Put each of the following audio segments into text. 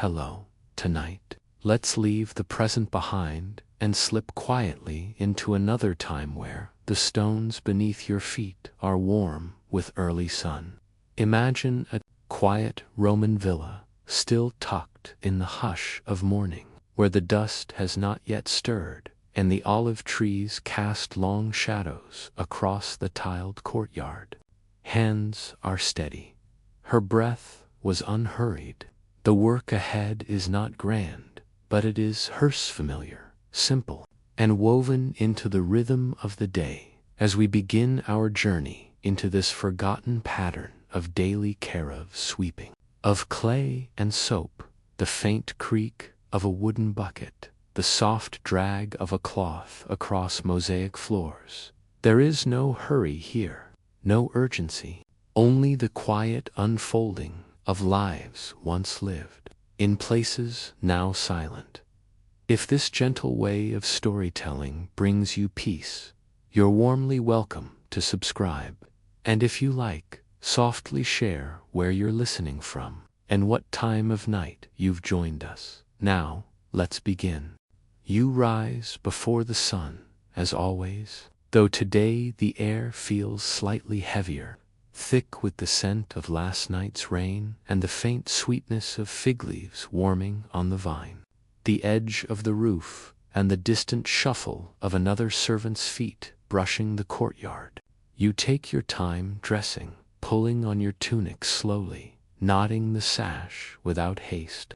hello, tonight. Let's leave the present behind and slip quietly into another time where the stones beneath your feet are warm with early sun. Imagine a quiet Roman villa, still tucked in the hush of morning, where the dust has not yet stirred, and the olive trees cast long shadows across the tiled courtyard. Hands are steady. Her breath was unhurried. The work ahead is not grand, but it is hers familiar, simple, and woven into the rhythm of the day as we begin our journey into this forgotten pattern of daily care of sweeping, of clay and soap, the faint creak of a wooden bucket, the soft drag of a cloth across mosaic floors. There is no hurry here, no urgency, only the quiet unfolding of lives once lived, in places now silent. If this gentle way of storytelling brings you peace, you're warmly welcome to subscribe, and if you like, softly share where you're listening from and what time of night you've joined us. Now, let's begin. You rise before the sun, as always, though today the air feels slightly heavier, thick with the scent of last night's rain and the faint sweetness of fig leaves warming on the vine. The edge of the roof and the distant shuffle of another servant's feet brushing the courtyard. You take your time dressing, pulling on your tunic slowly, knotting the sash without haste.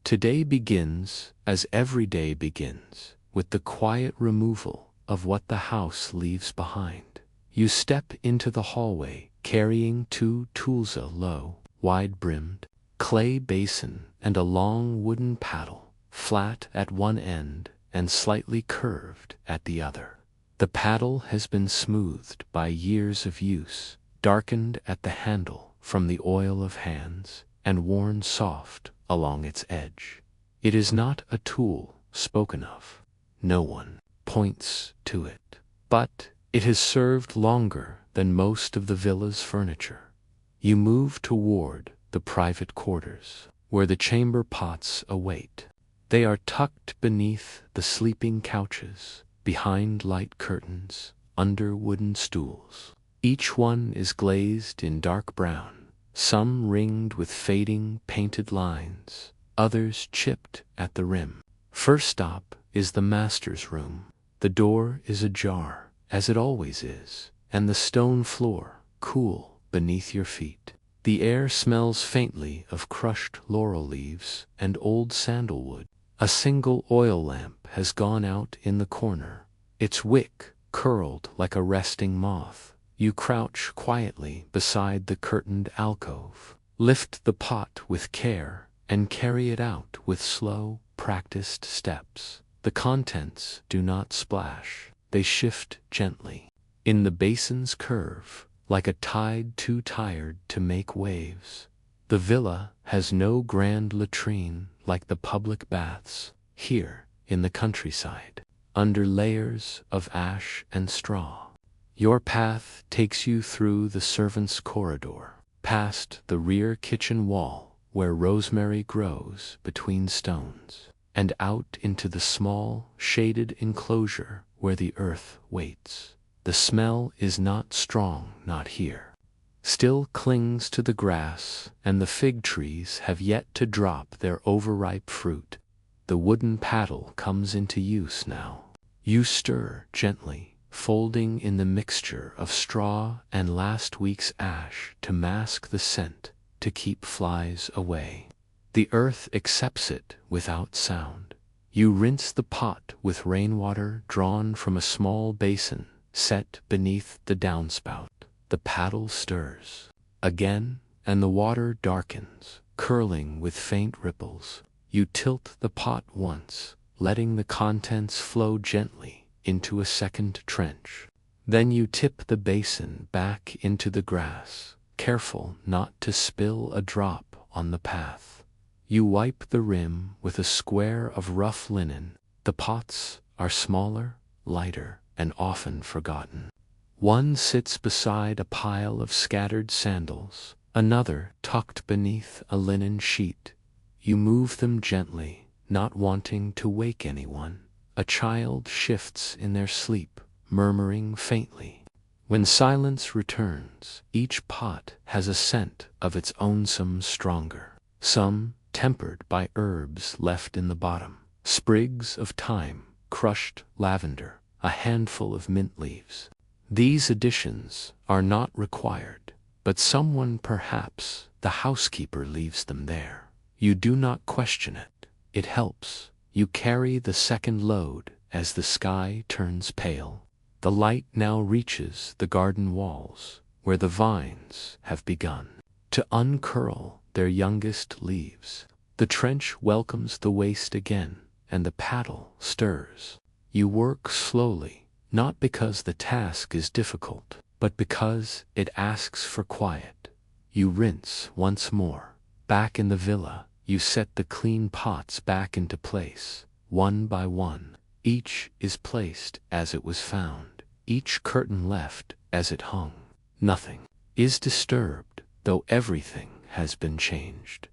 Today begins, as every day begins, with the quiet removal of what the house leaves behind. You step into the hallway, carrying two tools, a low, wide-brimmed clay basin and a long wooden paddle, flat at one end and slightly curved at the other. The paddle has been smoothed by years of use, darkened at the handle from the oil of hands, and worn soft along its edge. It is not a tool spoken of. No one points to it. But it has served longer than most of the villa's furniture. You move toward the private quarters, where the chamber pots await. They are tucked beneath the sleeping couches, behind light curtains, under wooden stools. Each one is glazed in dark brown, some ringed with fading painted lines, others chipped at the rim. First stop is the master's room. The door is ajar, as it always is, and the stone floor cool beneath your feet. The air smells faintly of crushed laurel leaves and old sandalwood. A single oil lamp has gone out in the corner, its wick curled like a resting moth. You crouch quietly beside the curtained alcove, lift the pot with care, and carry it out with slow, practiced steps. The contents do not splash, they shift gently. In the basin's curve, like a tide too tired to make waves. The villa has no grand latrine like the public baths, here in the countryside, under layers of ash and straw. Your path takes you through the servants' corridor, past the rear kitchen wall where rosemary grows between stones, and out into the small, shaded enclosure where the earth waits. The smell is not strong, not here. Still clings to the grass, and the fig trees have yet to drop their overripe fruit. The wooden paddle comes into use now. You stir gently, folding in the mixture of straw and last week's ash to mask the scent, to keep flies away. The earth accepts it without sound. You rinse the pot with rainwater drawn from a small basin set beneath the downspout. The paddle stirs again, and the water darkens, curling with faint ripples. You tilt the pot once, letting the contents flow gently into a second trench. Then you tip the basin back into the grass, careful not to spill a drop on the path. You wipe the rim with a square of rough linen. The pots are smaller, lighter, and often forgotten. One sits beside a pile of scattered sandals, another tucked beneath a linen sheet. You move them gently, not wanting to wake anyone. A child shifts in their sleep, murmuring faintly. When silence returns, each pot has a scent of its own, some stronger, some tempered by herbs left in the bottom. Sprigs of thyme, crushed lavender, a handful of mint leaves. These additions are not required, but someone, perhaps the housekeeper, leaves them there. You do not question it. It helps. You carry the second load as the sky turns pale. The light now reaches the garden walls, where the vines have begun to uncurl their youngest leaves. The trench welcomes the waste again, and the paddle stirs. You work slowly, not because the task is difficult, but because it asks for quiet. You rinse once more. Back in the villa, you set the clean pots back into place, one by one. Each is placed as it was found, each curtain left as it hung. Nothing is disturbed, though everything has been changed.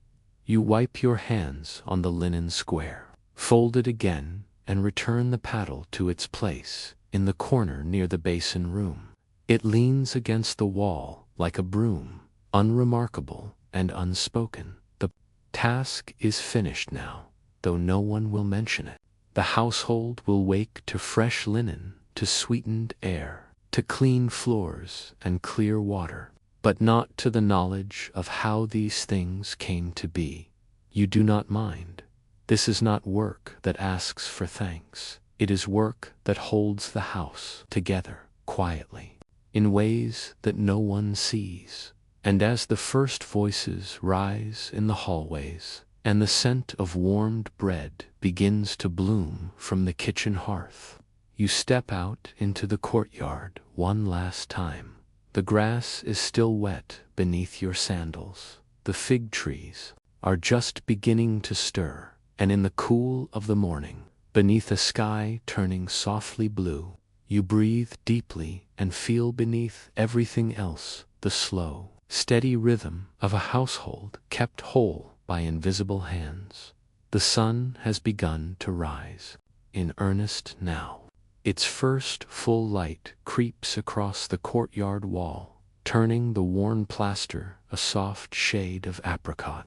You wipe your hands on the linen square, fold it again, and return the paddle to its place in the corner near the basin room. It leans against the wall like a broom, unremarkable and unspoken. The task is finished now, though no one will mention it. The household will wake to fresh linen, to sweetened air, to clean floors and clear water, but not to the knowledge of how these things came to be. You do not mind. This is not work that asks for thanks. It is work that holds the house together quietly, in ways that no one sees. And as the first voices rise in the hallways, and the scent of warmed bread begins to bloom from the kitchen hearth, you step out into the courtyard one last time. The grass is still wet beneath your sandals. The fig trees are just beginning to stir, and in the cool of the morning, beneath a sky turning softly blue, you breathe deeply and feel beneath everything else the slow, steady rhythm of a household kept whole by invisible hands. The sun has begun to rise, in earnest now. Its first full light creeps across the courtyard wall, turning the worn plaster a soft shade of apricot.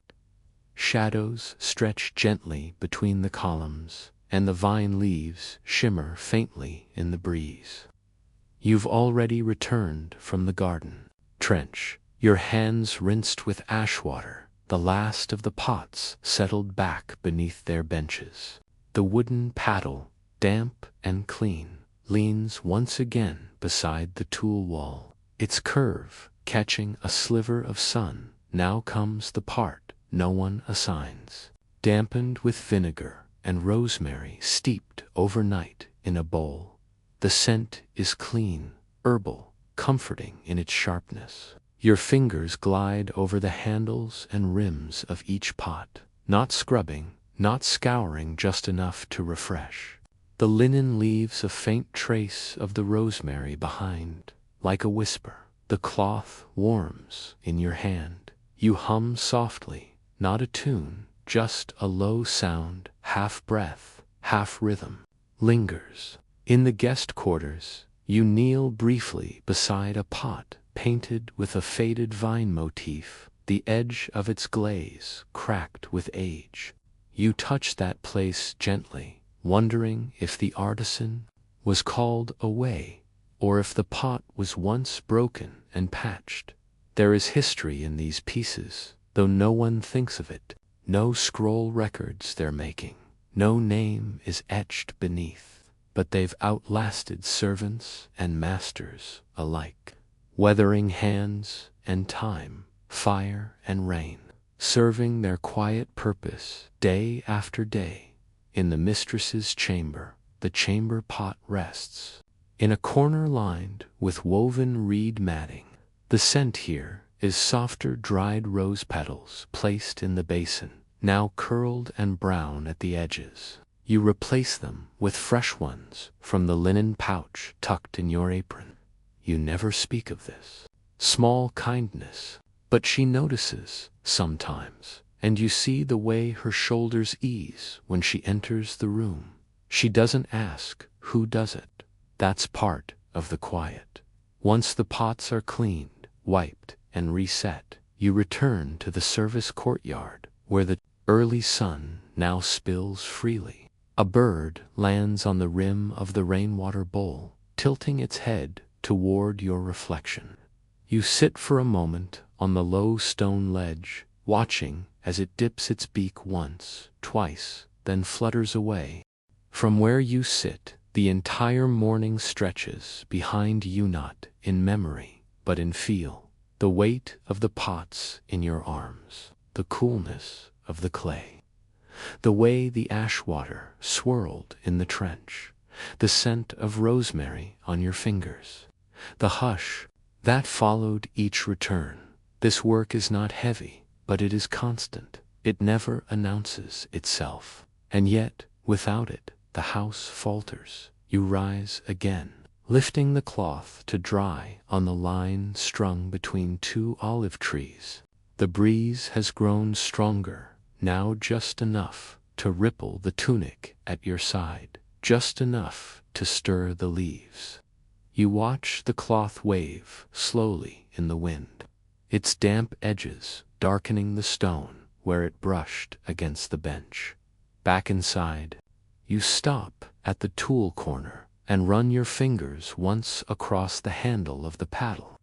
Shadows stretch gently between the columns, and the vine leaves shimmer faintly in the breeze. You've already returned from the garden trench, your hands rinsed with ash water, the last of the pots settled back beneath their benches. The wooden paddle, damp and clean, leans once again beside the tool wall. Its curve, catching a sliver of sun, now comes the part no one assigns. Dampened with vinegar and rosemary steeped overnight in a bowl. The scent is clean, herbal, comforting in its sharpness. Your fingers glide over the handles and rims of each pot, not scrubbing, not scouring, just enough to refresh. The linen leaves a faint trace of the rosemary behind, like a whisper. The cloth warms in your hand. You hum softly, not a tune, just a low sound, half breath, half rhythm, lingers. In the guest quarters, you kneel briefly beside a pot painted with a faded vine motif, the edge of its glaze cracked with age. You touch that place gently, wondering if the artisan was called away, or if the pot was once broken and patched. There is history in these pieces, though no one thinks of it. No scroll records their making, no name is etched beneath, but they've outlasted servants and masters alike. Weathering hands and time, fire and rain, serving their quiet purpose day after day. In the mistress's chamber, the chamber pot rests, in a corner lined with woven reed matting. The scent here is softer dried rose petals placed in the basin, now curled and brown at the edges. You replace them with fresh ones from the linen pouch tucked in your apron. You never speak of this small kindness, but she notices sometimes, and you see the way her shoulders ease when she enters the room. She doesn't ask, who does it? That's part of the quiet. Once the pots are cleaned, wiped, and reset, you return to the service courtyard, where the early sun now spills freely. A bird lands on the rim of the rainwater bowl, tilting its head toward your reflection. You sit for a moment on the low stone ledge, watching as it dips its beak once, twice, then flutters away. From where you sit, the entire morning stretches behind you, not in memory, but in feel. The weight of the pots in your arms, the coolness of the clay, the way the ash water swirled in the trench, the scent of rosemary on your fingers, the hush that followed each return. This work is not heavy, but it is constant. It never announces itself. And yet, without it, the house falters. You rise again, lifting the cloth to dry on the line strung between two olive trees. The breeze has grown stronger, now just enough to ripple the tunic at your side, just enough to stir the leaves. You watch the cloth wave slowly in the wind, its damp edges darkening the stone where it brushed against the bench. Back inside, you stop at the tool corner and run your fingers once across the handle of the paddle.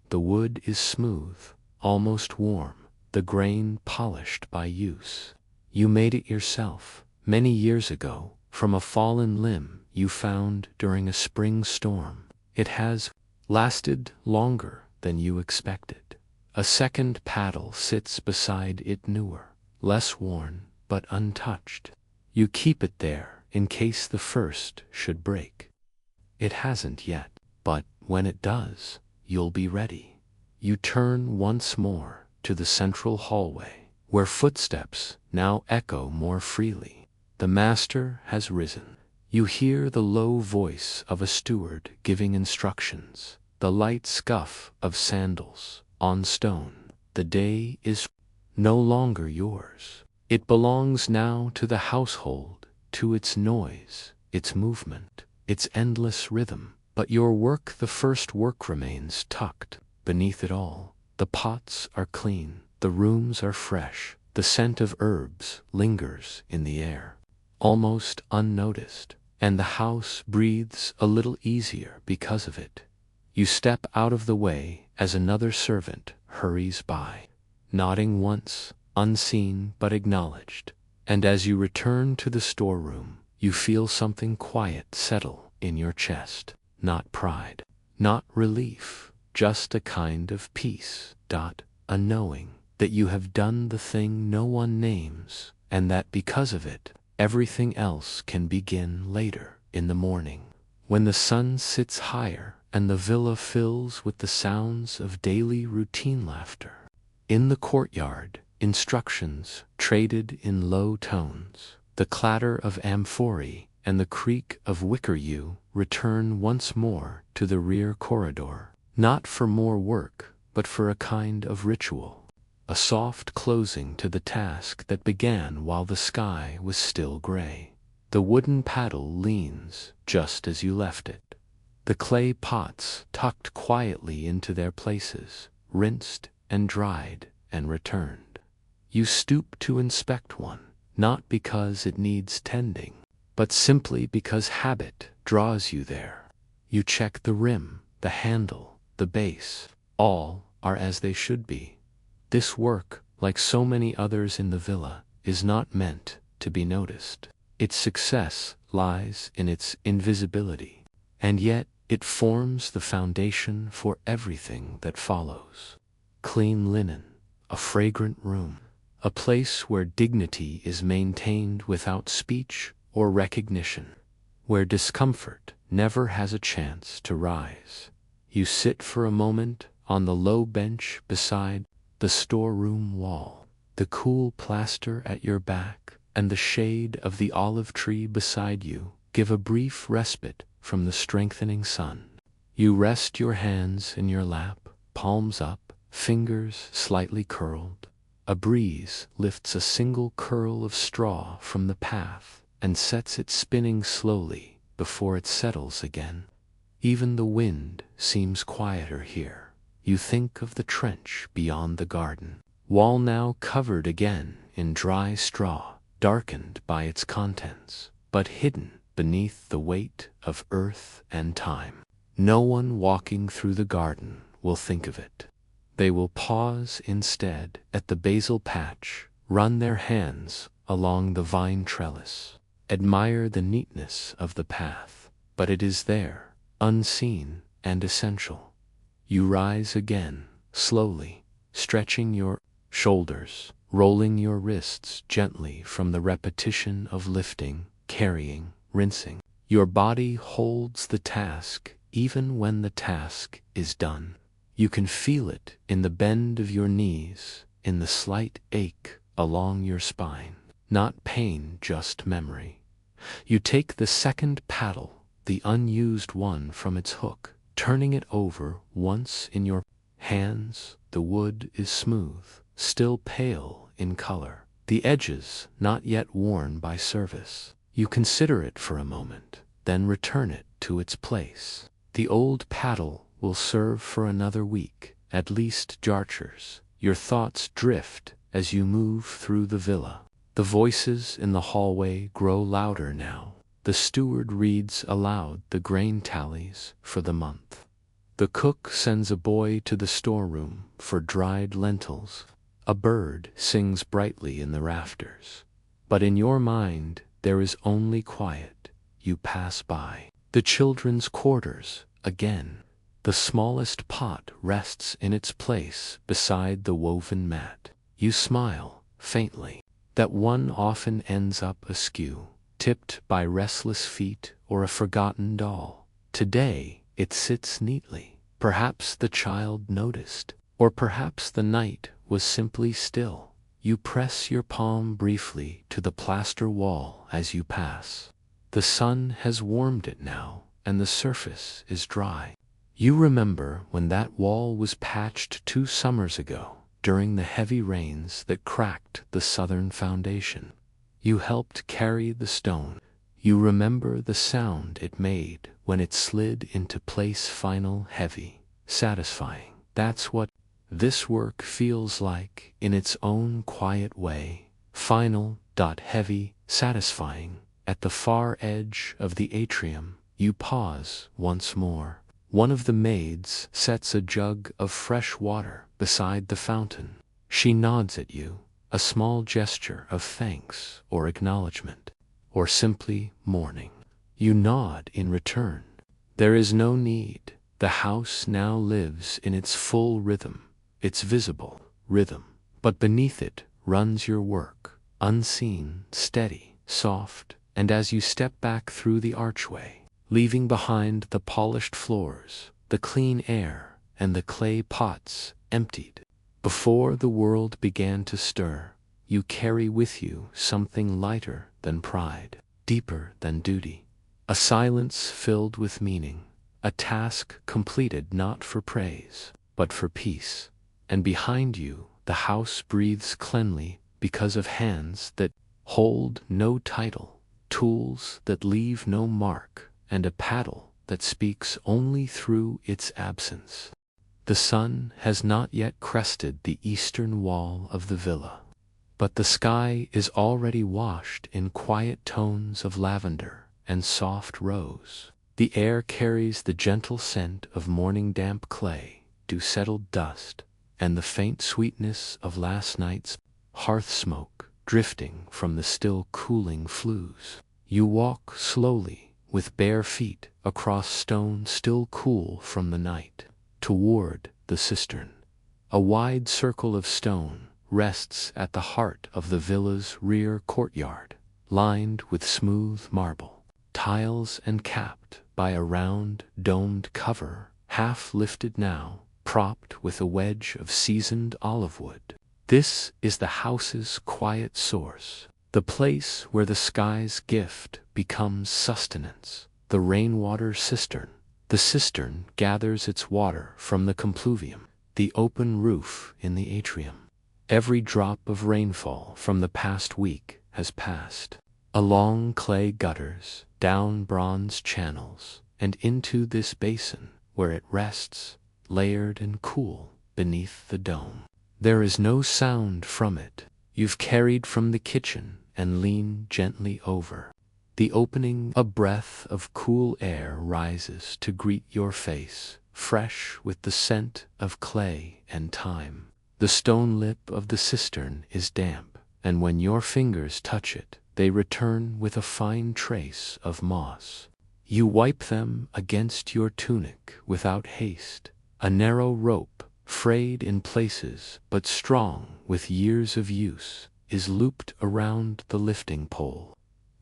The wood is smooth, almost warm, the grain polished by use. You made it yourself, many years ago, from a fallen limb you found during a spring storm. It has lasted longer than you expected. A second paddle sits beside it, newer, less worn, but untouched. You keep it there in case the first should break. It hasn't yet, but when it does, you'll be ready. You turn once more to the central hallway, where footsteps now echo more freely. The master has risen. You hear the low voice of a steward giving instructions, the light scuff of sandals on stone. The day is no longer yours. It belongs now to the household, to its noise, its movement, its endless rhythm. But your work, the first work, remains tucked beneath it all. The pots are clean, the rooms are fresh, the scent of herbs lingers in the air, almost unnoticed, and the house breathes a little easier because of it. You step out of the way as another servant hurries by, nodding once, unseen but acknowledged, and as you return to the storeroom, you feel something quiet settle in your chest. Not pride, not relief, just a kind of peace. A knowing that you have done the thing no one names, and that because of it, everything else can begin later in the morning, when the sun sits higher and the villa fills with the sounds of daily routine laughter. In the courtyard, instructions traded in low tones, the clatter of amphorae and the creak of wicker return once more to the rear corridor, not for more work, but for a kind of ritual, a soft closing to the task that began while the sky was still gray. The wooden paddle leans just as you left it, the clay pots tucked quietly into their places, rinsed and dried and returned. You stoop to inspect one, not because it needs tending, but simply because habit draws you there. You check the rim, the handle, the base. All are as they should be. This work, like so many others in the villa, is not meant to be noticed. Its success lies in its invisibility, and yet it forms the foundation for everything that follows. Clean linen, a fragrant room, a place where dignity is maintained without speech or recognition, where discomfort never has a chance to rise. You sit for a moment on the low bench beside the storeroom wall, the cool plaster at your back and the shade of the olive tree beside you give a brief respite from the strengthening sun. You rest your hands in your lap, palms up, fingers slightly curled, A breeze lifts a single curl of straw from the path and sets it spinning slowly before it settles again. Even the wind seems quieter here. You think of the trench beyond the garden, wall now covered again in dry straw, darkened by its contents, but hidden beneath the weight of earth and time. No one walking through the garden will think of it. They will pause instead at the basil patch, run their hands along the vine trellis, admire the neatness of the path, but it is there, unseen and essential. You rise again, slowly, stretching your shoulders, rolling your wrists gently from the repetition of lifting, carrying, rinsing. Your body holds the task even when the task is done. You can feel it in the bend of your knees, in the slight ache along your spine. Not pain, just memory. You take the second paddle, the unused one from its hook, turning it over once in your hands. The wood is smooth, still pale in color, the edges not yet worn by service. You consider it for a moment, then return it to its place. The old paddle will serve for another week, at least. Jarchers. Your thoughts drift as you move through the villa. The voices in the hallway grow louder now. The steward reads aloud the grain tallies for the month. The cook sends a boy to the storeroom for dried lentils. A bird sings brightly in the rafters. But in your mind there is only quiet. You pass by the children's quarters again. The smallest pot rests in its place beside the woven mat. You smile, faintly. That one often ends up askew, tipped by restless feet or a forgotten doll. Today it sits neatly. Perhaps the child noticed, or perhaps the night was simply still. You press your palm briefly to the plaster wall as you pass. The sun has warmed it now, and the surface is dry. You remember when that wall was patched 2 summers ago, during the heavy rains that cracked the southern foundation. You helped carry the stone. You remember the sound it made when it slid into place, final, heavy, satisfying. That's what this work feels like in its own quiet way. Final, heavy, satisfying. At the far edge of the atrium, you pause once more. One of the maids sets a jug of fresh water beside the fountain. She nods at you, a small gesture of thanks or acknowledgement, or simply mourning. You nod in return. There is no need. The house now lives in its full rhythm, its visible rhythm, but beneath it runs your work, unseen, steady, soft, and as you step back through the archway, leaving behind the polished floors, the clean air, and the clay pots emptied. Before the world began to stir, you carry with you something lighter than pride, deeper than duty. A silence filled with meaning, a task completed not for praise, but for peace. And behind you, the house breathes cleanly because of hands that hold no title, tools that leave no mark, and a paddle that speaks only through its absence. The sun has not yet crested the eastern wall of the villa, but the sky is already washed in quiet tones of lavender and soft rose. The air carries the gentle scent of morning damp clay, dew-settled dust, and the faint sweetness of last night's hearth smoke drifting from the still cooling flues. You walk slowly, with bare feet, across stone still cool from the night, toward the cistern. A wide circle of stone rests at the heart of the villa's rear courtyard, lined with smooth marble, tiles and capped by a round, domed cover, half lifted now, propped with a wedge of seasoned olive wood. This is the house's quiet source, the place where the sky's gift becomes sustenance, the rainwater cistern. The cistern gathers its water from the compluvium, the open roof in the atrium, Every drop of rainfall from the past week has passed. Along clay gutters, down bronze channels, and into this basin where it rests, layered and cool, beneath the dome. There is no sound from it. You've carried from the kitchen and lean gently over. The opening, a breath of cool air rises to greet your face, fresh with the scent of clay and thyme. The stone lip of the cistern is damp, and when your fingers touch it, they return with a fine trace of moss. You wipe them against your tunic without haste. A narrow rope, frayed in places but strong with years of use, is looped around the lifting pole.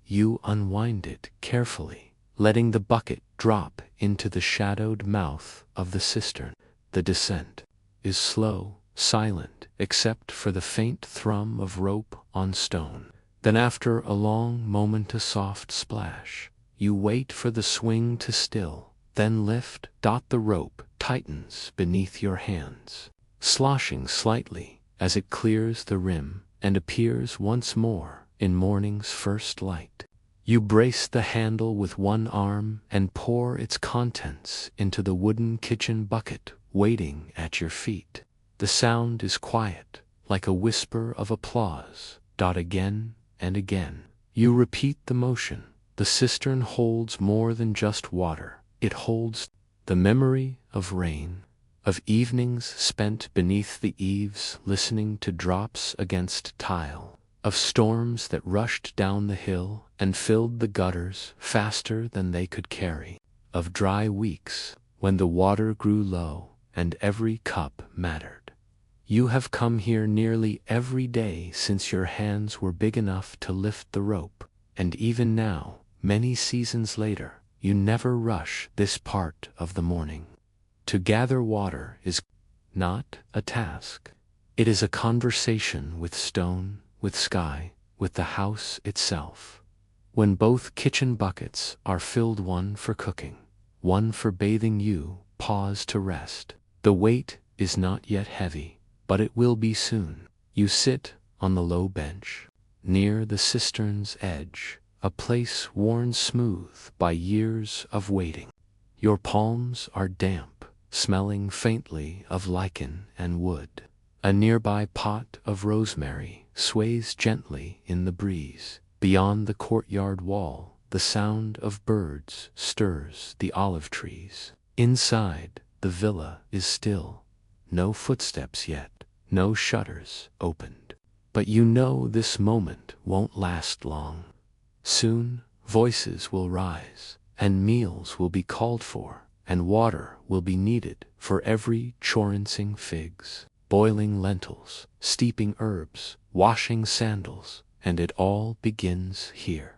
You unwind it carefully, letting the bucket drop into the shadowed mouth of the cistern. The descent is slow, silent, except for the faint thrum of rope on stone. Then after a long moment, a soft splash. You wait for the swing to still, then lift. The rope tightens beneath your hands, sloshing slightly as it clears the rim and appears once more in morning's first light. You brace the handle with one arm and pour its contents into the wooden kitchen bucket waiting at your feet. The sound is quiet, like a whisper of applause. Again and again, you repeat the motion. The cistern holds more than just water. It holds the memory of rain, of evenings spent beneath the eaves listening to drops against tile, of storms that rushed down the hill and filled the gutters faster than they could carry, of dry weeks when the water grew low and every cup mattered. You have come here nearly every day since your hands were big enough to lift the rope, and even now, many seasons later, you never rush this part of the morning. To gather water is not a task. It is a conversation with stone, with sky, with the house itself. When both kitchen buckets are filled, one for cooking, one for bathing, you pause to rest. The weight is not yet heavy, but it will be soon. You sit on the low bench, near the cistern's edge, a place worn smooth by years of waiting. Your palms are damp, smelling faintly of lichen and wood. A nearby pot of rosemary sways gently in the breeze. Beyond the courtyard wall, the sound of birds stirs the olive trees. Inside, the villa is still. No footsteps yet, no shutters opened. But you know this moment won't last long. Soon, voices will rise, and meals will be called for, and water will be needed for every chorancing figs, boiling lentils, steeping herbs, washing sandals, and it all begins here.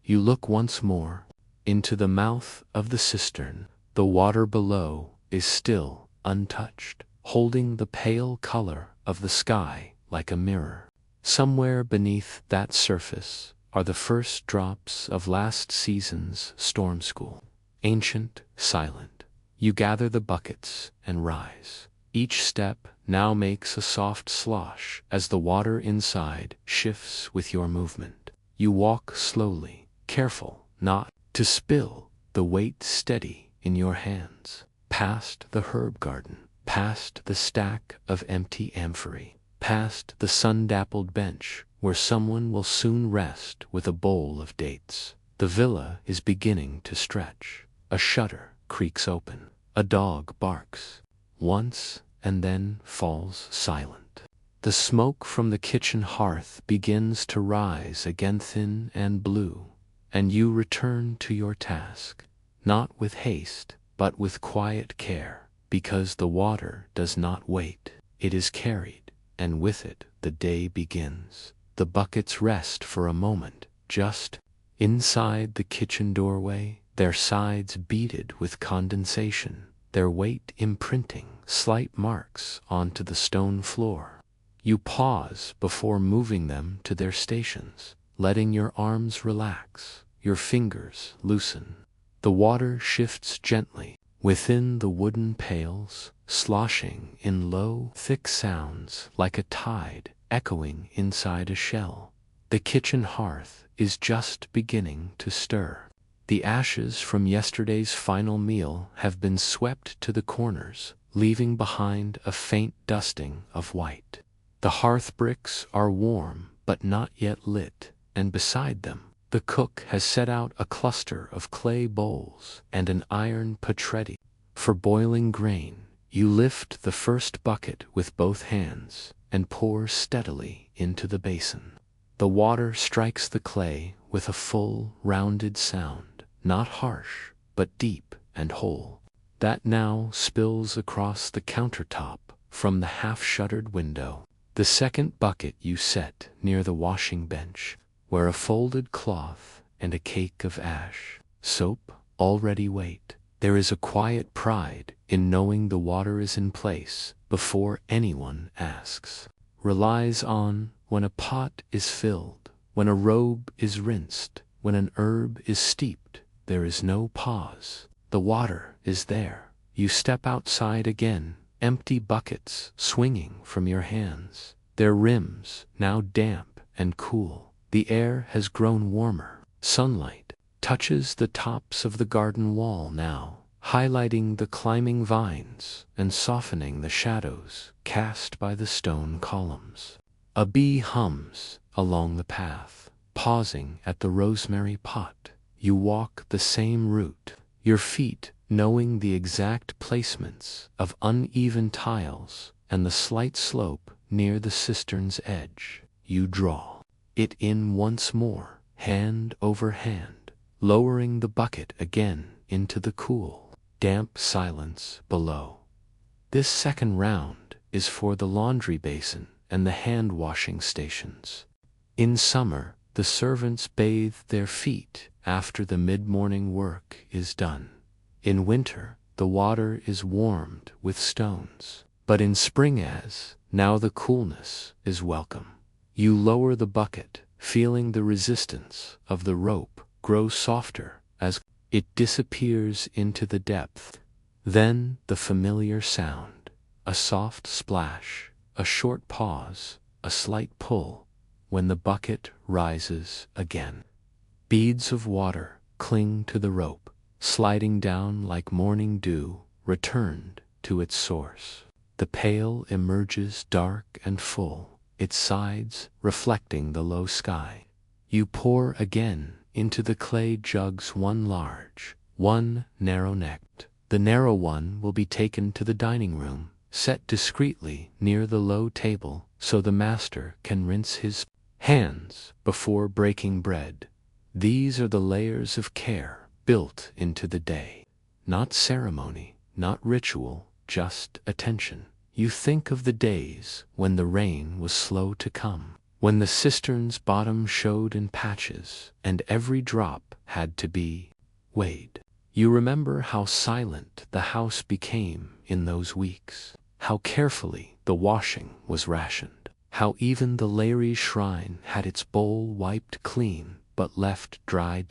You look once more into the mouth of the cistern. The water below is still untouched, holding the pale color of the sky like a mirror. Somewhere beneath that surface are the first drops of last season's storm school. Ancient, silent, you gather the buckets and rise. Each step now makes a soft slosh as the water inside shifts with your movement. You walk slowly, careful not to spill, the weight steady in your hands, past the herb garden, past the stack of empty amphorae, past the sun-dappled bench where someone will soon rest with a bowl of dates. The villa is beginning to stretch. A shutter creaks open. A dog barks once and then falls silent. The smoke from the kitchen hearth begins to rise again, thin and blue, and you return to your task, not with haste, but with quiet care, because the water does not wait. It is carried, and with it the day begins. The buckets rest for a moment, just inside the kitchen doorway, their sides beaded with condensation, their weight imprinting slight marks onto the stone floor. You pause before moving them to their stations, letting your arms relax, your fingers loosen. The water shifts gently within the wooden pails, sloshing in low, thick sounds like a tide echoing inside a shell. The kitchen hearth is just beginning to stir. The ashes from yesterday's final meal have been swept to the corners, leaving behind a faint dusting of white. The hearth bricks are warm but not yet lit, and beside them, the cook has set out a cluster of clay bowls and an iron petretti. For boiling grain, you lift the first bucket with both hands and pour steadily into the basin. The water strikes the clay with a full, rounded sound, not harsh, but deep and whole. That now spills across the countertop from the half-shuttered window. The second bucket you set near the washing bench, where a folded cloth and a cake of ash soap already wait. There is a quiet pride in knowing the water is in place before anyone asks. Relies on when a pot is filled, when a robe is rinsed, when an herb is steeped, there is no pause. The water is there. You step outside again, empty buckets swinging from your hands, their rims now damp and cool. The air has grown warmer. Sunlight touches the tops of the garden wall now, highlighting the climbing vines and softening the shadows cast by the stone columns. A bee hums along the path, pausing at the rosemary pot. You walk the same route, your feet knowing the exact placements of uneven tiles and the slight slope near the cistern's edge. You draw it in once more, hand over hand, lowering the bucket again into the cool, damp silence below. This second round is for the laundry basin and the hand-washing stations. In summer, the servants bathe their feet after the mid-morning work is done. In winter, the water is warmed with stones. But in spring, as now, the coolness is welcome. You lower the bucket, feeling the resistance of the rope grow softer as it disappears into the depth. Then the familiar sound, a soft splash, a short pause, a slight pull, when the bucket rises again. Beads of water cling to the rope, sliding down like morning dew returned to its source. The pail emerges dark and full, its sides reflecting the low sky. You pour again into the clay jugs, one large, one narrow-necked. The narrow one will be taken to the dining room, set discreetly near the low table so the master can rinse his hands before breaking bread. These are the layers of care built into the day. Not ceremony, not ritual, just attention. You think of the days when the rain was slow to come, when the cistern's bottom showed in patches, and every drop had to be weighed. You remember how silent the house became in those weeks, how carefully the washing was rationed, how even the Larry shrine had its bowl wiped clean but left dry.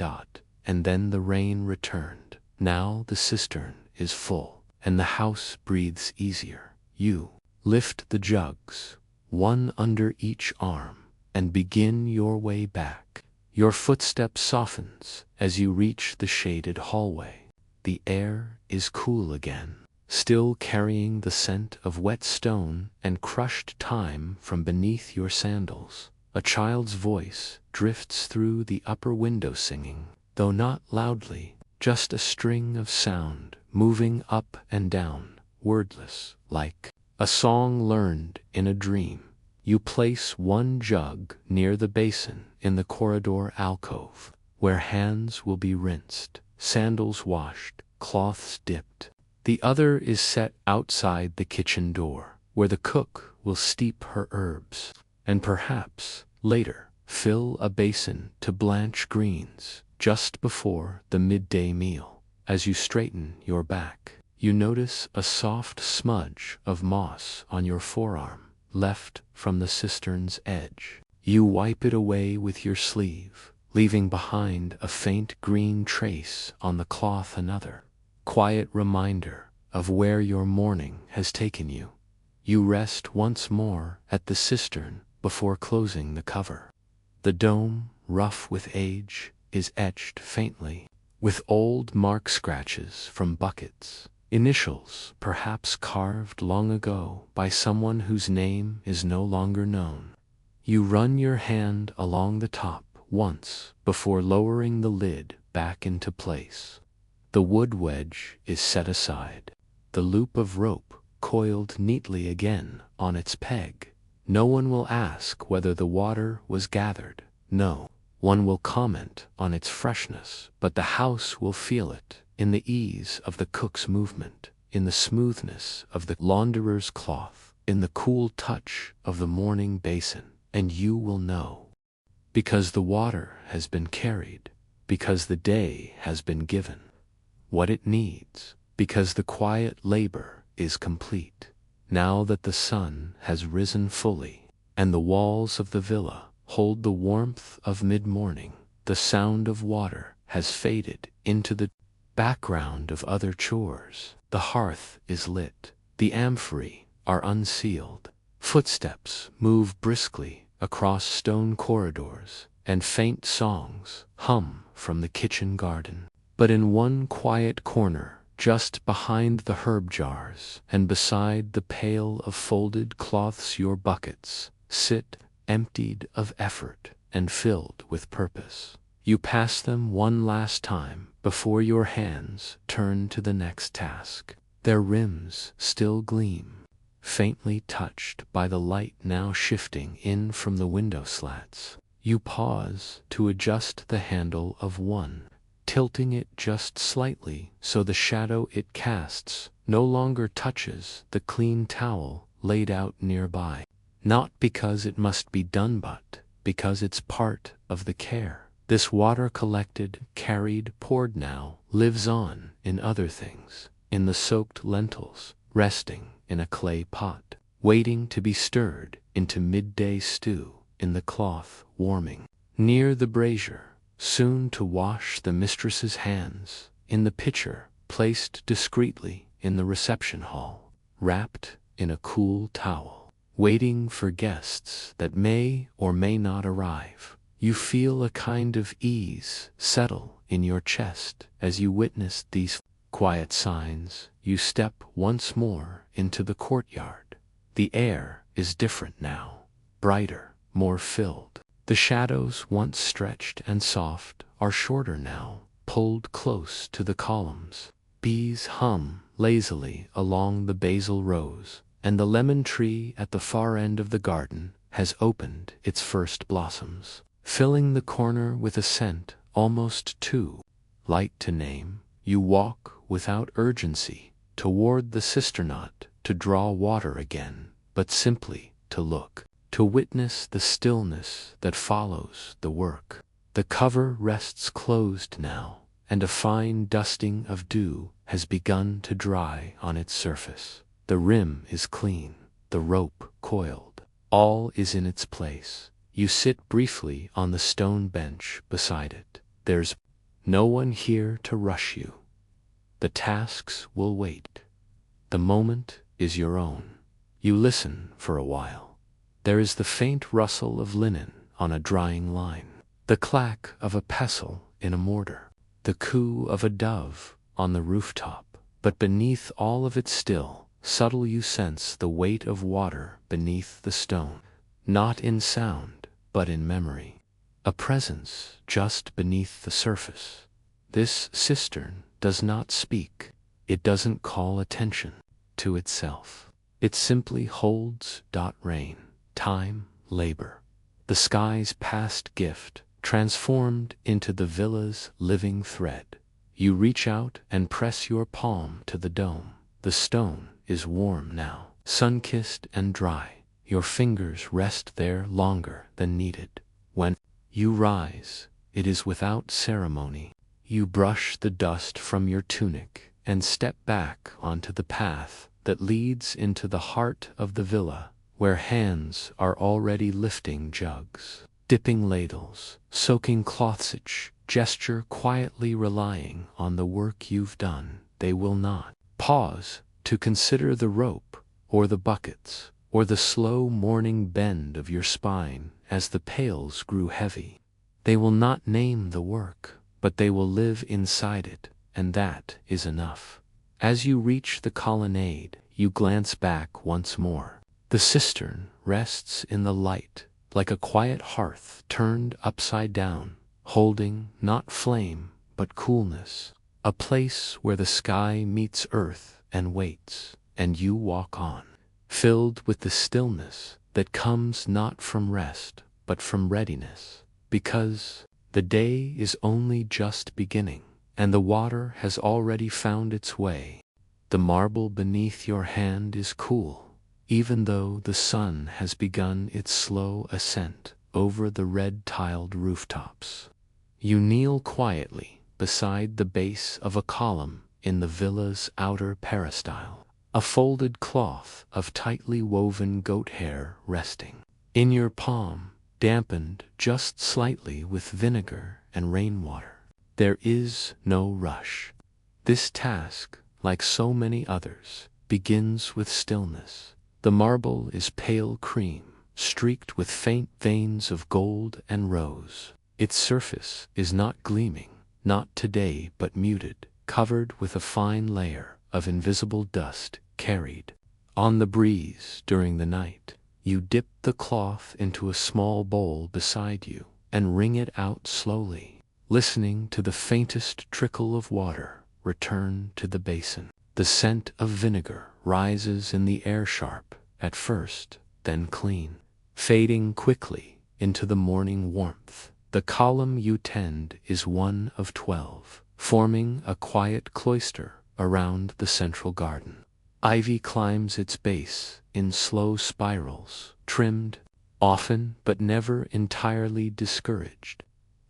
And then the rain returned. Now the cistern is full, and the house breathes easier. You lift the jugs, one under each arm, and begin your way back. Your footstep softens as you reach the shaded hallway. The air is cool again, still carrying the scent of wet stone and crushed thyme from beneath your sandals. A child's voice drifts through the upper window singing, though not loudly, just a string of sound moving up and down, wordless, like a song learned in a dream. You place one jug near the basin in the corridor alcove, where hands will be rinsed, sandals washed, cloths dipped. The other is set outside the kitchen door, where the cook will steep her herbs, and perhaps, later, fill a basin to blanch greens just before the midday meal. As you straighten your back, you notice a soft smudge of moss on your forearm, left from the cistern's edge. You wipe it away with your sleeve, leaving behind a faint green trace on the cloth, another quiet reminder of where your morning has taken you. You rest once more at the cistern, before closing the cover. The dome, rough with age, is etched faintly with old mark scratches from buckets, initials perhaps carved long ago by someone whose name is no longer known. You run your hand along the top once before lowering the lid back into place. The wood wedge is set aside, the loop of rope coiled neatly again on its peg. No one will ask whether the water was gathered. No one will comment on its freshness, but the house will feel it in the ease of the cook's movement, in the smoothness of the launderer's cloth, in the cool touch of the morning basin, and you will know. Because the water has been carried, because the day has been given what it needs, because the quiet labor is complete. Now that the sun has risen fully, and the walls of the villa hold the warmth of mid-morning, the sound of water has faded into the background of other chores. The hearth is lit, the amphorae are unsealed, footsteps move briskly across stone corridors, and faint songs hum from the kitchen garden. But in one quiet corner, just behind the herb jars and beside the pail of folded cloths, your buckets sit, emptied of effort and filled with purpose. You pass them one last time before your hands turn to the next task. Their rims still gleam, faintly touched by the light now shifting in from the window slats. You pause to adjust the handle of one, tilting it just slightly so the shadow it casts no longer touches the clean towel laid out nearby. Not because it must be done, but because it's part of the care. This water collected, carried, poured now lives on in other things, in the soaked lentils resting in a clay pot, waiting to be stirred into midday stew, in the cloth warming near the brazier, soon to wash the mistress's hands, in the pitcher placed discreetly in the reception hall, wrapped in a cool towel, waiting for guests that may or may not arrive. You feel a kind of ease settle in your chest as you witness these quiet signs. You step once more into the courtyard. The air is different now, brighter, more filled. The shadows, once stretched and soft, are shorter now, pulled close to the columns. Bees hum lazily along the basil rows, and the lemon tree at the far end of the garden has opened its first blossoms, filling the corner with a scent almost too light to name. You walk without urgency toward the cisternot to draw water again, but simply to look, to witness the stillness that follows the work. The cover rests closed now, and a fine dusting of dew has begun to dry on its surface. The rim is clean, the rope coiled, all is in its place. You sit briefly on the stone bench beside it. There's no one here to rush you. The tasks will wait. The moment is your own. You listen for a while. There is the faint rustle of linen on a drying line, the clack of a pestle in a mortar, the coo of a dove on the rooftop. But beneath all of it still, subtle, you sense the weight of water beneath the stone, not in sound, but in memory. A presence just beneath the surface. This cistern does not speak. It doesn't call attention to itself. It simply holds rain, time, labor, the sky's past gift, transformed into the villa's living thread. You reach out and press your palm to the dome. The stone is warm now, sun-kissed and dry. Your fingers rest there longer than needed. When you rise, it is without ceremony. You brush the dust from your tunic and step back onto the path that leads into the heart of the villa, where hands are already lifting jugs, dipping ladles, soaking cloths, each gesture quietly relying on the work you've done. They will not pause to consider the rope or the buckets or the slow morning bend of your spine as the pails grew heavy. They will not name the work, but they will live inside it, and that is enough. As you reach the colonnade, you glance back once more. The cistern rests in the light, like a quiet hearth turned upside down, holding not flame but coolness, a place where the sky meets earth and waits, and you walk on, filled with the stillness that comes not from rest but from readiness, because the day is only just beginning, and the water has already found its way. The marble beneath your hand is cool, even though the sun has begun its slow ascent over the red-tiled rooftops. You kneel quietly beside the base of a column in the villa's outer peristyle, a folded cloth of tightly woven goat hair resting. In your palm, dampened just slightly with vinegar and rainwater. There is no rush. This task, like so many others, begins with stillness. The marble is pale cream, streaked with faint veins of gold and rose. Its surface is not gleaming, not today but muted, covered with a fine layer of invisible dust carried on the breeze during the night. You dip the cloth into a small bowl beside you and wring it out slowly, listening to the faintest trickle of water return to the basin. The scent of vinegar rises in the air, sharp at first, then clean, fading quickly into the morning warmth. The column you tend is one of 12, forming a quiet cloister around the central garden. Ivy climbs its base in slow spirals, trimmed often but never entirely discouraged.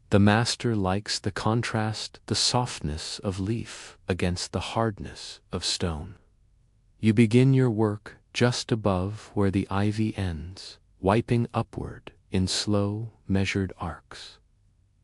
The master likes the contrast, the softness of leaf against the hardness of stone. You begin your work just above where the ivy ends, wiping upward in slow, measured arcs.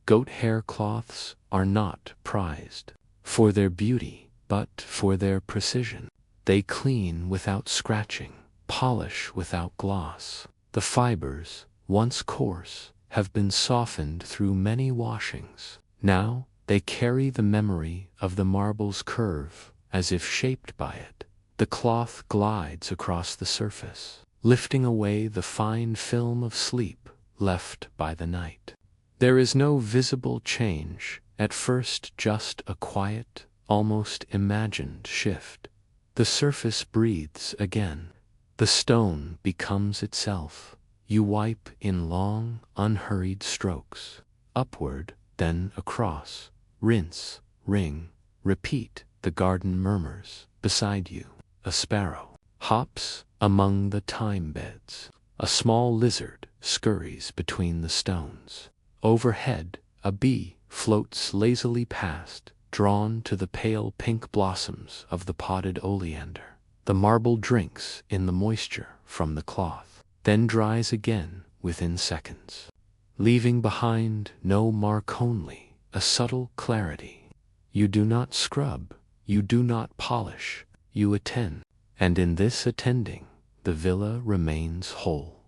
Goat hair cloths are not prized for their beauty, but for their precision. They clean without scratching, polish without gloss. The fibers, once coarse, have been softened through many washings. Now they carry the memory of the marble's curve, as if shaped by it. The cloth glides across the surface, lifting away the fine film of sleep left by the night. There is no visible change, at first just a quiet, almost imagined shift. The surface breathes again. The stone becomes itself. You wipe in long, unhurried strokes, upward, then across, rinse, wring, repeat. The garden murmurs beside you. A sparrow hops among the thyme beds. A small lizard scurries between the stones. Overhead, a bee floats lazily past, drawn to the pale pink blossoms of the potted oleander. The marble drinks in the moisture from the cloth, then dries again within seconds, leaving behind no mark, only a subtle clarity. You do not scrub, you do not polish, you attend, and in this attending, the villa remains whole.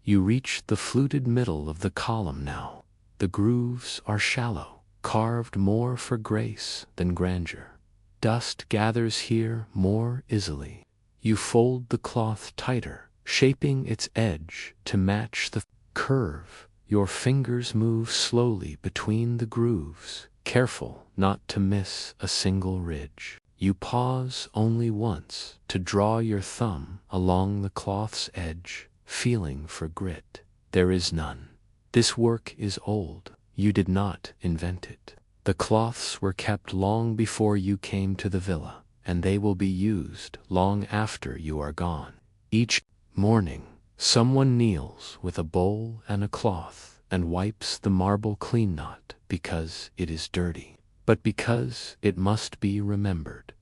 You reach the fluted middle of the column now. The grooves are shallow, carved more for grace than grandeur. Dust gathers here more easily. You fold the cloth tighter, shaping its edge to match the curve. Your fingers move slowly between the grooves, careful not to miss a single ridge. You pause only once to draw your thumb along the cloth's edge, feeling for grit. There is none. This work is old. You did not invent it. The cloths were kept long before you came to the villa, and they will be used long after you are gone. Each morning, someone kneels with a bowl and a cloth and wipes the marble clean, not because it is dirty, but because it must be remembered.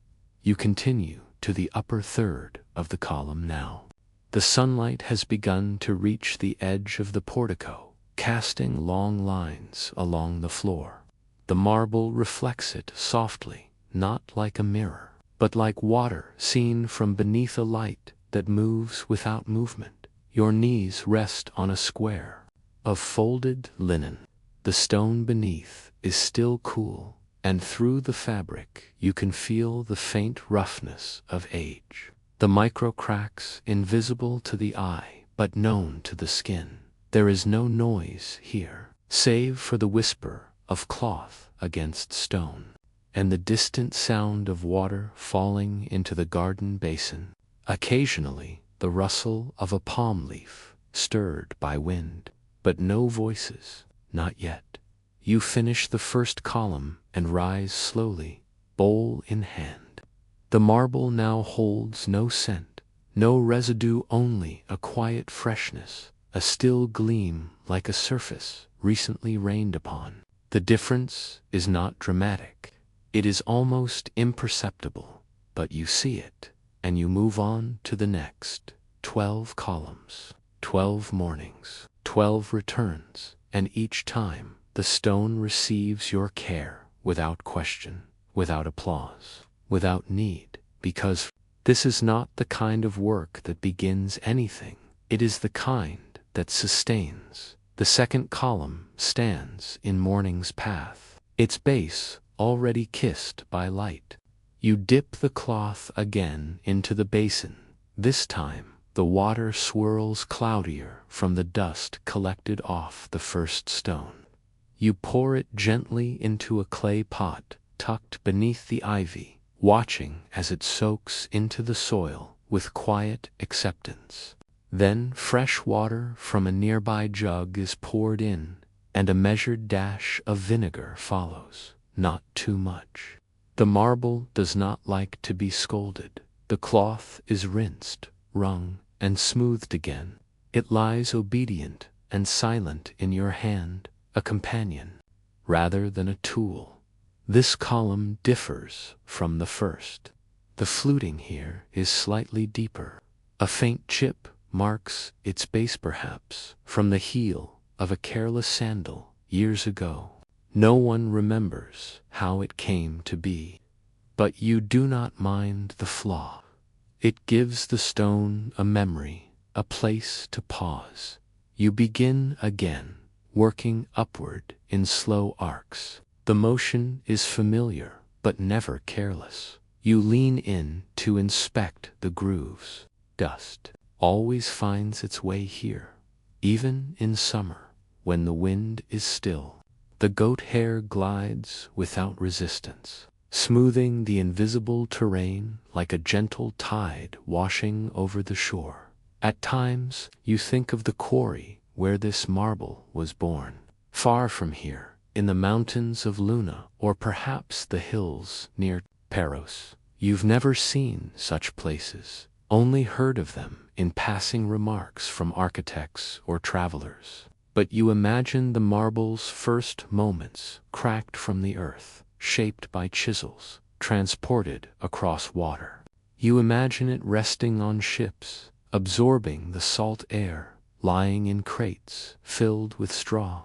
You continue to the upper third of the column now. The sunlight has begun to reach the edge of the portico, casting long lines along the floor. The marble reflects it softly, not like a mirror, but like water seen from beneath a light that moves without movement. Your knees rest on a square of folded linen. The stone beneath is still cool, and through the fabric you can feel the faint roughness of age. The micro cracks invisible to the eye, but known to the skin. There is no noise here, save for the whisper of cloth against stone, and the distant sound of water falling into the garden basin. Occasionally, the rustle of a palm leaf, stirred by wind, but no voices, not yet. You finish the first column and rise slowly, bowl in hand. The marble now holds no scent, no residue, only a quiet freshness, a still gleam like a surface recently rained upon. The difference is not dramatic. It is almost imperceptible, but you see it, and you move on to the next. 12 columns, 12 mornings, 12 returns, and each time the stone receives your care without question, without applause, without need, because this is not the kind of work that begins anything. It is the kind that sustains. The second column stands in morning's path, its base already kissed by light. You dip the cloth again into the basin. This time, the water swirls cloudier from the dust collected off the first stone. You pour it gently into a clay pot tucked beneath the ivy, watching as it soaks into the soil with quiet acceptance. Then fresh water from a nearby jug is poured in, and a measured dash of vinegar follows, not too much. The marble does not like to be scolded. The cloth is rinsed, wrung, and smoothed again. It lies obedient and silent in your hand, a companion, rather than a tool. This column differs from the first. The fluting here is slightly deeper. A faint chip marks its base, perhaps from the heel of a careless sandal years ago. No one remembers how it came to be. But you do not mind the flaw. It gives the stone a memory, a place to pause. You begin again, working upward in slow arcs. The motion is familiar, but never careless. You lean in to inspect the grooves. Dust always finds its way here, even in summer, when the wind is still. The goat hair glides without resistance, smoothing the invisible terrain like a gentle tide washing over the shore. At times, you think of the quarry where this marble was born, far from here, in the mountains of Luna, or perhaps the hills near Paros. You've never seen such places, only heard of them in passing remarks from architects or travelers. But you imagine the marble's first moments, cracked from the earth, shaped by chisels, transported across water. You imagine it resting on ships, absorbing the salt air, lying in crates filled with straw.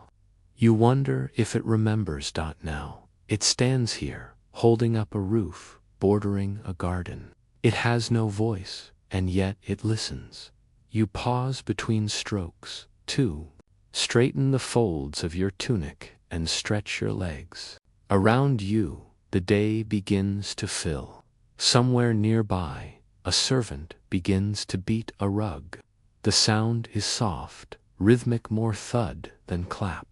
You wonder if it remembers. Now, it stands here, holding up a roof, bordering a garden. It has no voice, and yet it listens. You pause between strokes, too. Straighten the folds of your tunic and stretch your legs. Around you, the day begins to fill. Somewhere nearby, a servant begins to beat a rug. The sound is soft, rhythmic, more thud than clap.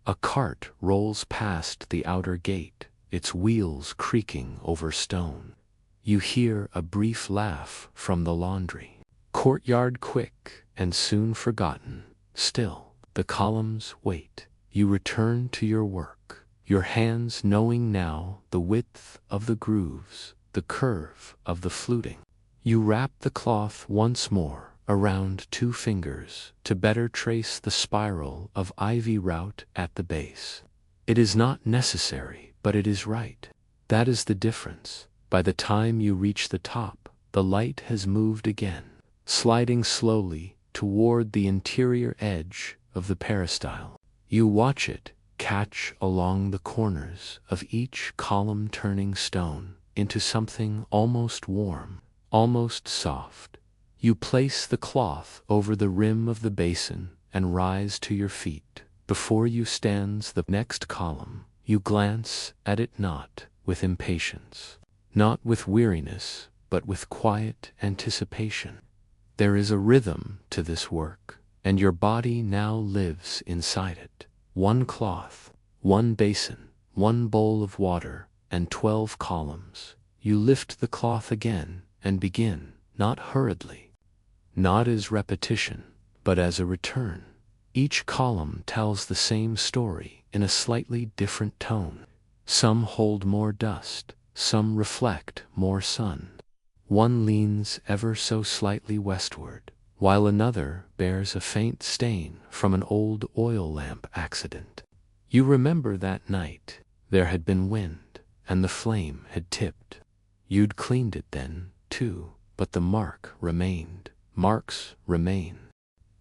A cart rolls past the outer gate, its wheels creaking over stone. You hear a brief laugh from the laundry. Courtyard quick and soon forgotten. Still, the columns wait. You return to your work, your hands knowing now the width of the grooves, the curve of the fluting. You wrap the cloth once more around 2 fingers to better trace the spiral of ivy route at the base. It is not necessary, but it is right. That is the difference. By the time you reach the top, the light has moved again, sliding slowly toward the interior edge of the peristyle. You watch it catch along the corners of each column, turning stone into something almost warm, almost soft. You place the cloth over the rim of the basin and rise to your feet. Before you stands the next column. You glance at it not with impatience, not with weariness, but with quiet anticipation. There is a rhythm to this work, and your body now lives inside it. One cloth, one basin, one bowl of water, and 12 columns. You lift the cloth again and begin, not hurriedly, not as repetition, but as a return. Each column tells the same story in a slightly different tone. Some hold more dust, some reflect more sun. One leans ever so slightly westward, while another bears a faint stain from an old oil lamp accident. You remember that night there had been wind, and the flame had tipped. You'd cleaned it then, too, but the mark remained. Marks remain.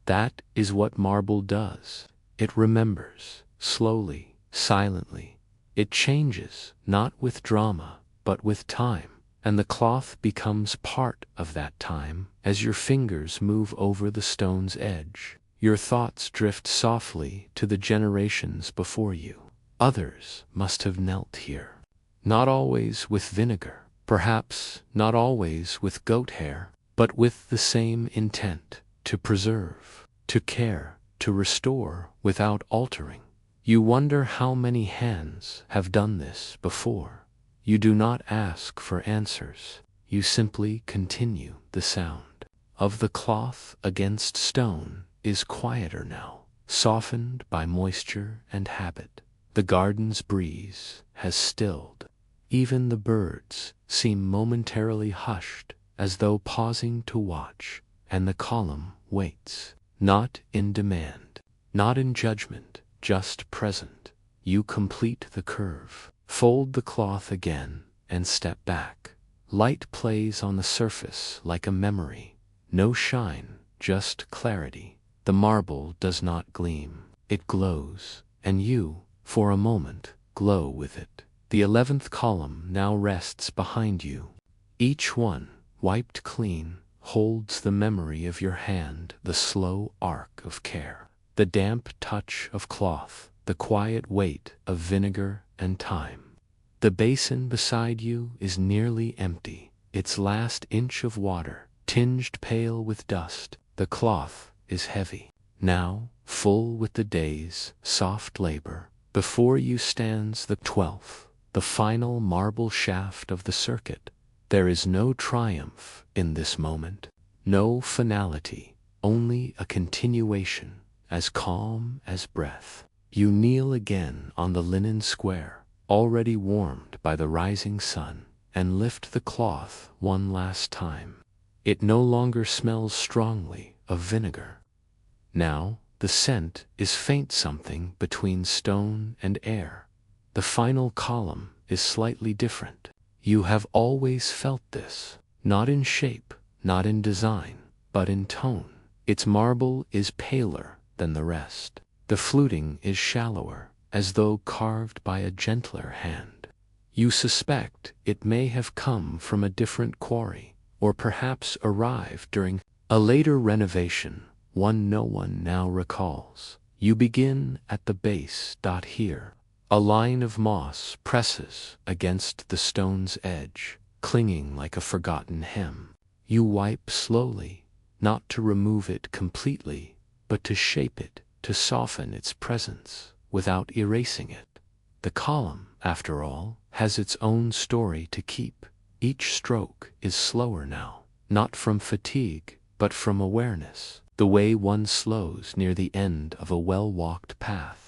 That is what marble does. It remembers, slowly, silently. It changes, not with drama, but with time, and the cloth becomes part of that time as your fingers move over the stone's edge. Your thoughts drift softly to the generations before you. Others must have knelt here. Not always with vinegar, perhaps not always with goat hair, but with the same intent, to preserve, to care, to restore without altering. You wonder how many hands have done this before. You do not ask for answers. You simply continue. The sound of the cloth against stone is quieter now, softened by moisture and habit. The garden's breeze has stilled. Even the birds seem momentarily hushed, as though pausing to watch, and the column waits, not in demand, not in judgment, just present. You complete the curve, fold the cloth again, and step back. Light plays on the surface like a memory. No shine, just clarity. The marble does not gleam. It glows, and you, for a moment, glow with it. The 11th column now rests behind you. Each one, wiped clean, holds the memory of your hand, the slow arc of care, the damp touch of cloth, the quiet weight of vinegar and time. The basin beside you is nearly empty, its last inch of water tinged pale with dust. The cloth is heavy, now full with the day's soft labor. Before you stands the 12th, the final marble shaft of the circuit. There is no triumph in this moment, no finality, only a continuation, as calm as breath. You kneel again on the linen square, already warmed by the rising sun, and lift the cloth one last time. It no longer smells strongly of vinegar. Now the scent is faint, something between stone and air. The final column is slightly different. You have always felt this, not in shape, not in design, but in tone. Its marble is paler than the rest. The fluting is shallower, as though carved by a gentler hand. You suspect it may have come from a different quarry, or perhaps arrived during a later renovation, one no one now recalls. You begin at the base. Here, a line of moss presses against the stone's edge, clinging like a forgotten hem. You wipe slowly, not to remove it completely, but to shape it, to soften its presence, without erasing it. The column, after all, has its own story to keep. Each stroke is slower now, not from fatigue, but from awareness, the way one slows near the end of a well-walked path.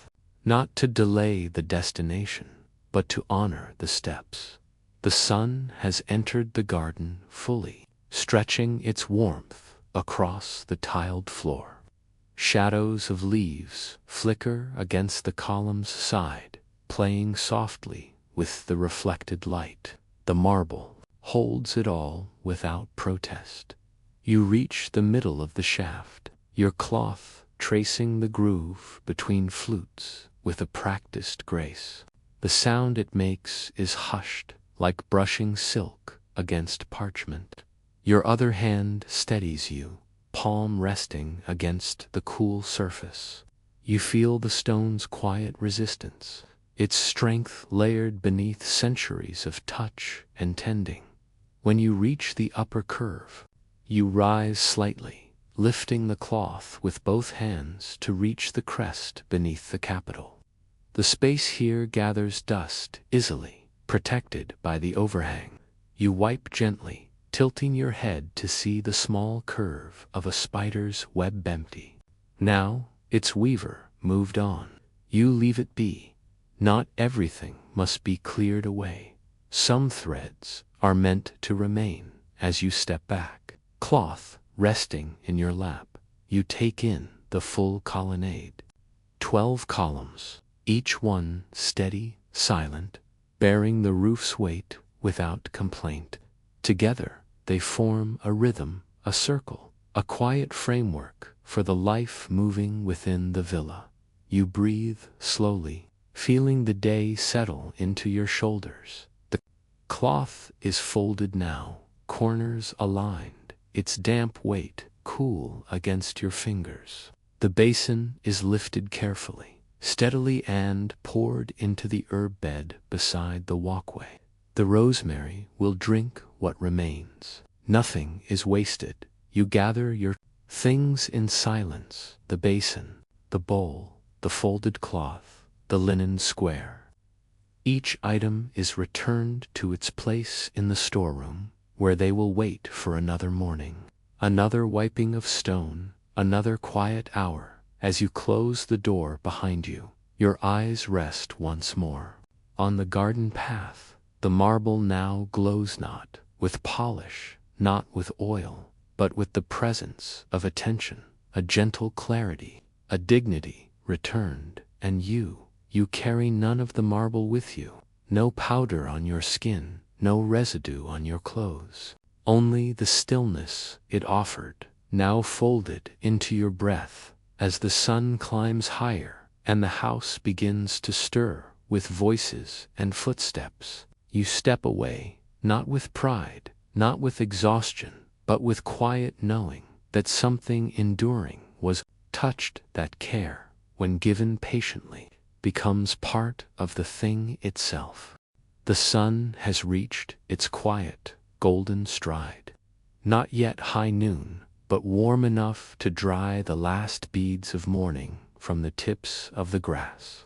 Not to delay the destination, but to honor the steps. The sun has entered the garden fully, stretching its warmth across the tiled floor. Shadows of leaves flicker against the column's side, playing softly with the reflected light. The marble holds it all without protest. You reach the middle of the shaft, your cloth tracing the groove between flutes with a practiced grace. The sound it makes is hushed, like brushing silk against parchment. Your other hand steadies you, palm resting against the cool surface. You feel the stone's quiet resistance, its strength layered beneath centuries of touch and tending. When you reach the upper curve, you rise slightly, lifting the cloth with both hands to reach the crest beneath the capital. The space here gathers dust easily, protected by the overhang. You wipe gently, tilting your head to see the small curve of a spider's web empty. Now, its weaver moved on. You leave it be. Not everything must be cleared away. Some threads are meant to remain as you step back. Cloth resting in your lap, you take in the full colonnade. 12 columns, each one steady, silent, bearing the roof's weight without complaint. Together, they form a rhythm, a circle, a quiet framework for the life moving within the villa. You breathe slowly, feeling the day settle into your shoulders. The cloth is folded now, corners aligned, its damp weight cool against your fingers. The basin is lifted carefully, steadily, and poured into the herb bed beside the walkway. The rosemary will drink what remains. Nothing is wasted. You gather your things in silence, the basin, the bowl, the folded cloth, the linen square. Each item is returned to its place in the storeroom, where they will wait for another morning, another wiping of stone, another quiet hour. As you close the door behind you, your eyes rest once more on the garden path. The marble now glows not with polish, not with oil, but with the presence of attention, a gentle clarity, a dignity returned, and you carry none of the marble with you, no powder on your skin, no residue on your clothes, only the stillness it offered, now folded into your breath. As the sun climbs higher and the house begins to stir with voices and footsteps, you step away, not with pride, not with exhaustion, but with quiet knowing that something enduring was touched, that care, when given patiently, becomes part of the thing itself. The sun has reached its quiet, golden stride. Not yet high noon, but warm enough to dry the last beads of morning from the tips of the grass.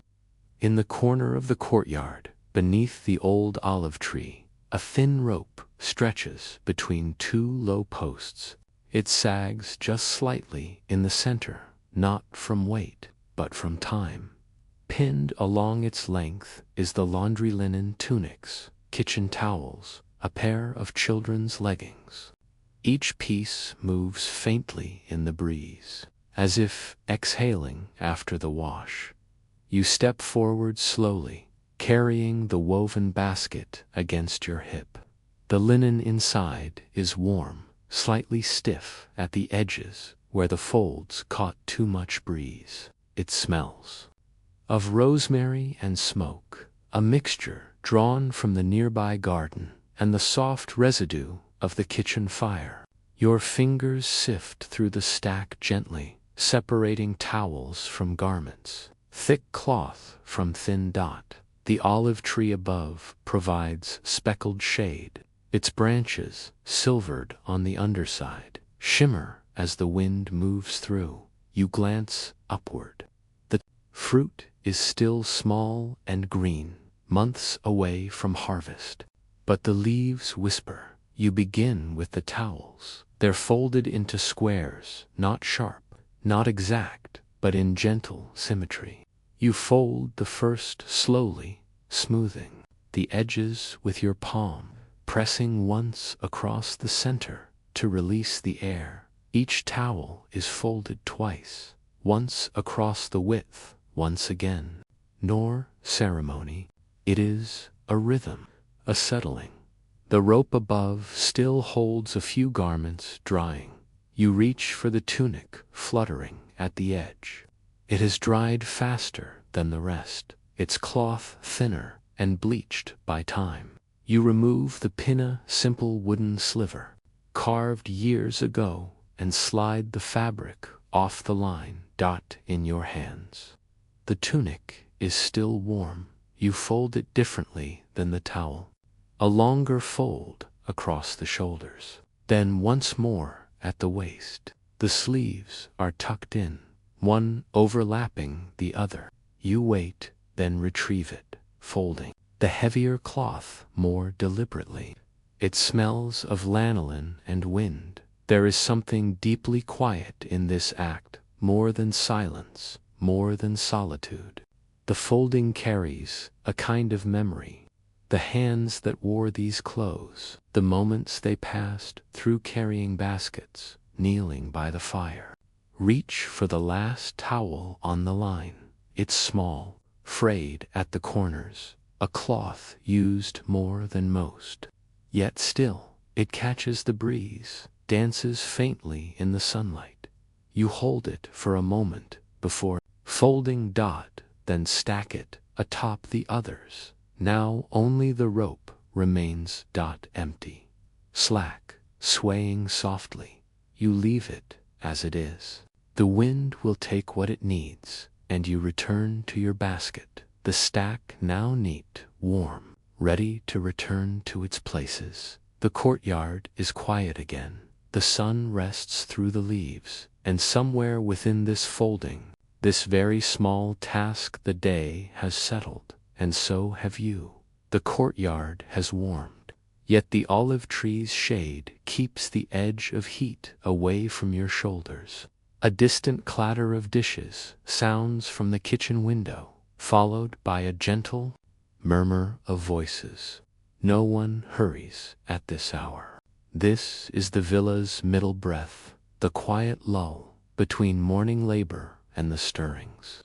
In the corner of the courtyard, beneath the old olive tree, a thin rope stretches between two low posts. It sags just slightly in the center, not from weight, but from time. Pinned along its length is the laundry linen tunics, kitchen towels, a pair of children's leggings. Each piece moves faintly in the breeze, as if exhaling after the wash. You step forward slowly, carrying the woven basket against your hip. The linen inside is warm, slightly stiff at the edges where the folds caught too much breeze. It smells of rosemary and smoke, a mixture drawn from the nearby garden and the soft residue of the kitchen fire. Your fingers sift through the stack gently, separating towels from garments, thick cloth from thin dot. The olive tree above provides speckled shade, its branches, silvered on the underside, shimmer as the wind moves through. You glance upward. The fruit is still small and green, months away from harvest. But the leaves whisper. You begin with the towels. They're folded into squares, not sharp, not exact, but in gentle symmetry. You fold the first slowly, smoothing the edges with your palm, pressing once across the center to release the air. Each towel is folded twice, once across the width, once again. Nor ceremony. It is a rhythm, a settling. The rope above still holds a few garments drying. You reach for the tunic fluttering at the edge. It has dried faster than the rest, its cloth thinner and bleached by time. You remove the pinna, simple wooden sliver. carved years ago, and slide the fabric off the line. In your hands. The tunic is still warm. You fold it differently than the towel. A longer fold across the shoulders. Then once more at the waist. The sleeves are tucked in, one overlapping the other. You wait, then retrieve it, folding the heavier cloth more deliberately. It smells of lanolin and wind. There is something deeply quiet in this act, more than silence, more than solitude. The folding carries a kind of memory. The hands that wore these clothes, the moments they passed through carrying baskets, kneeling by the fire. Reach for the last towel on the line. It's small, frayed at the corners, a cloth used more than most. Yet still, it catches the breeze, dances faintly in the sunlight. You hold it for a moment before folding. Then stack it atop the others. Now only the rope remains. Empty. Slack, swaying softly. You leave it as it is. The wind will take what it needs, and you return to your basket. The stack now neat, warm, ready to return to its places. The courtyard is quiet again. The sun rests through the leaves, and somewhere within this folding, this very small task, the day has settled, and so have you. The courtyard has warmed, yet the olive tree's shade keeps the edge of heat away from your shoulders. A distant clatter of dishes sounds from the kitchen window, followed by a gentle murmur of voices. No one hurries at this hour. This is the villa's middle breath, the quiet lull between morning labor and the stirrings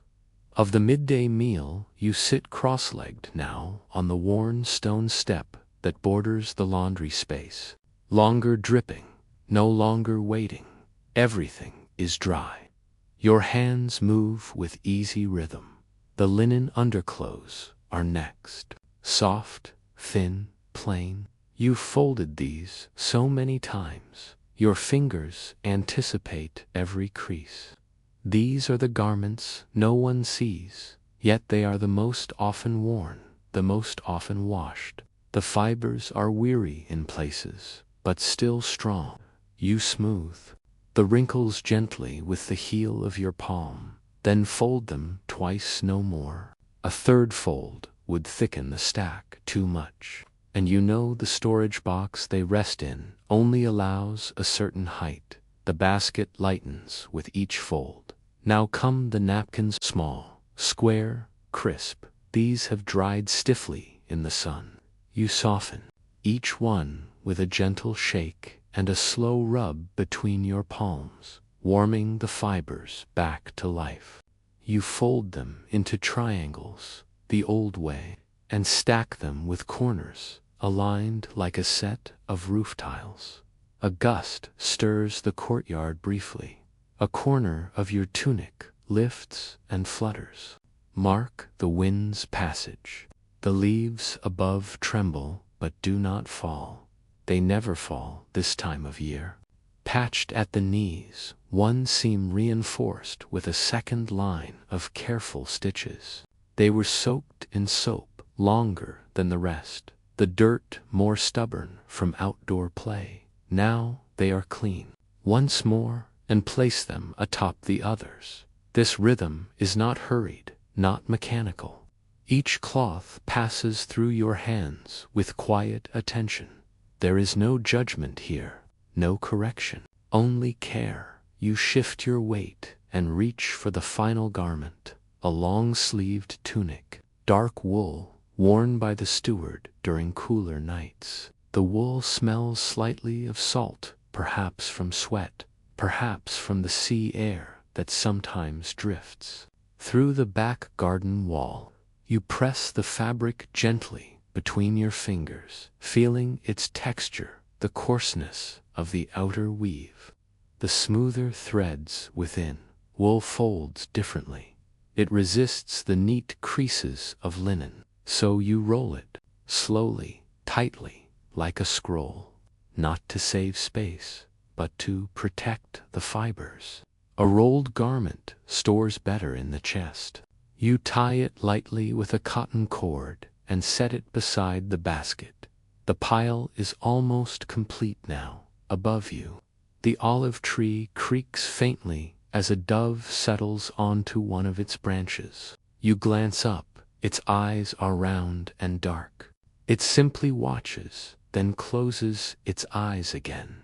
of the midday meal. You sit cross-legged now on the worn stone step that borders the laundry space. Longer dripping, no longer waiting. Everything is dry. Your hands move with easy rhythm. The linen underclothes are next. Soft, thin, plain. You've folded these so many times. Your fingers anticipate every crease. These are the garments no one sees, yet they are the most often worn, the most often washed. The fibers are weary in places, but still strong. You smooth the wrinkles gently with the heel of your palm, then fold them twice, no more. A third fold would thicken the stack too much, and you know the storage box they rest in only allows a certain height. The basket lightens with each fold. Now come the napkins, small, square, crisp. These have dried stiffly in the sun. You soften each one with a gentle shake and a slow rub between your palms, warming the fibers back to life. You fold them into triangles, the old way, and stack them with corners aligned like a set of roof tiles. A gust stirs the courtyard briefly. A corner of your tunic lifts and flutters. Mark the wind's passage. The leaves above tremble but do not fall. They never fall this time of year. Patched at the knees, one seam reinforced with a second line of careful stitches. They were soaked in soap longer than the rest, the dirt more stubborn from outdoor play. Now they are clean. Once more, and place them atop the others. This rhythm is not hurried, not mechanical. Each cloth passes through your hands with quiet attention. There is no judgment here, no correction, only care. You shift your weight and reach for the final garment, a long-sleeved tunic, dark wool, worn by the steward during cooler nights. The wool smells slightly of salt, perhaps from sweat, perhaps from the sea air that sometimes drifts. Through the back garden wall, you press the fabric gently between your fingers, feeling its texture, the coarseness of the outer weave, the smoother threads within. Wool folds differently. It resists the neat creases of linen, so you roll it, slowly, tightly, like a scroll. not to save space, but to protect the fibers. A rolled garment stores better in the chest. You tie it lightly with a cotton cord and set it beside the basket. The pile is almost complete now. Above you, the olive tree creaks faintly as a dove settles onto one of its branches. You glance up. Its eyes are round and dark. It simply watches, then closes its eyes again.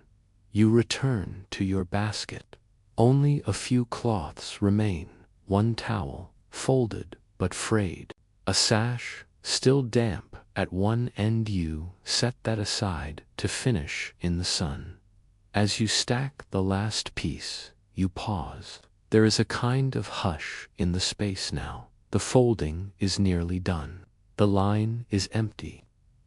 You return to your basket. Only a few cloths remain. One towel, folded but frayed. A sash, still damp at one end. You set that aside to finish in the sun. As you stack the last piece, you pause. There is a kind of hush in the space now. The folding is nearly done. The line is empty.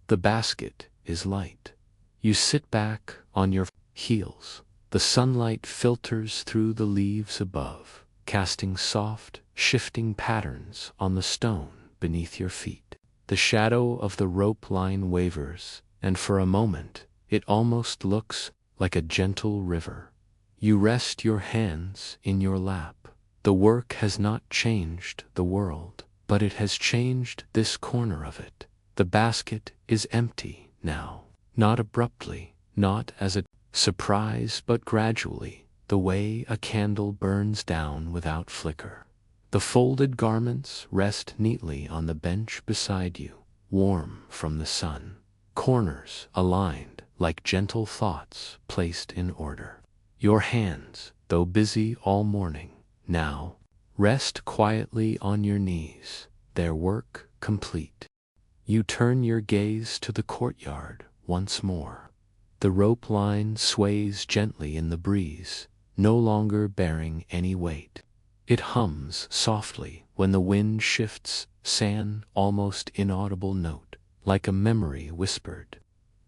The basket is light. You sit back on your heels. The sunlight filters through the leaves above, casting soft, shifting patterns on the stone beneath your feet. The shadow of the rope line wavers, and for a moment, it almost looks like a gentle river. You rest your hands in your lap. The work has not changed the world, but it has changed this corner of it. The basket is empty now, not abruptly, not as a surprise, but gradually, the way a candle burns down without flicker. The folded garments rest neatly on the bench beside you, warm from the sun, corners aligned like gentle thoughts placed in order. Your hands, though busy all morning, now rest quietly on your knees, their work complete. You turn your gaze to the courtyard once more. The rope line sways gently in the breeze, no longer bearing any weight. It hums softly when the wind shifts, an almost inaudible note, like a memory whispered.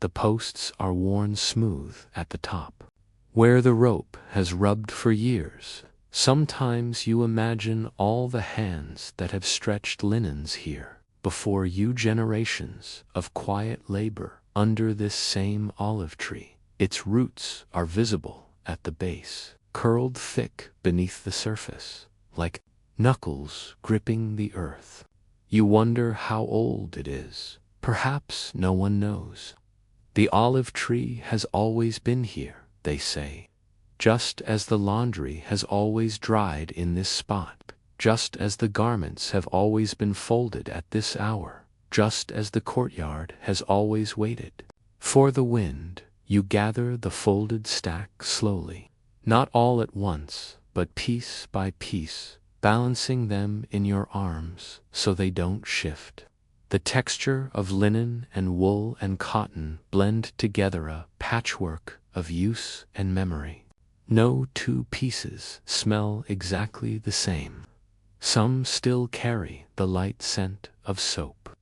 The posts are worn smooth at the top, where the rope has rubbed for years. Sometimes you imagine all the hands that have stretched linens here before you, generations of quiet labor under this same olive tree. Its roots are visible at the base, curled thick beneath the surface, like knuckles gripping the earth. You wonder how old it is. Perhaps no one knows. The olive tree has always been here, they say. Just as the laundry has always dried in this spot, just as the garments have always been folded at this hour, just as the courtyard has always waited for the wind. You gather the folded stack slowly, not all at once, but piece by piece, balancing them in your arms so they don't shift. The texture of linen and wool and cotton blend together, a patchwork of use and memory. No two pieces smell exactly the same. Some still carry the light scent of soap.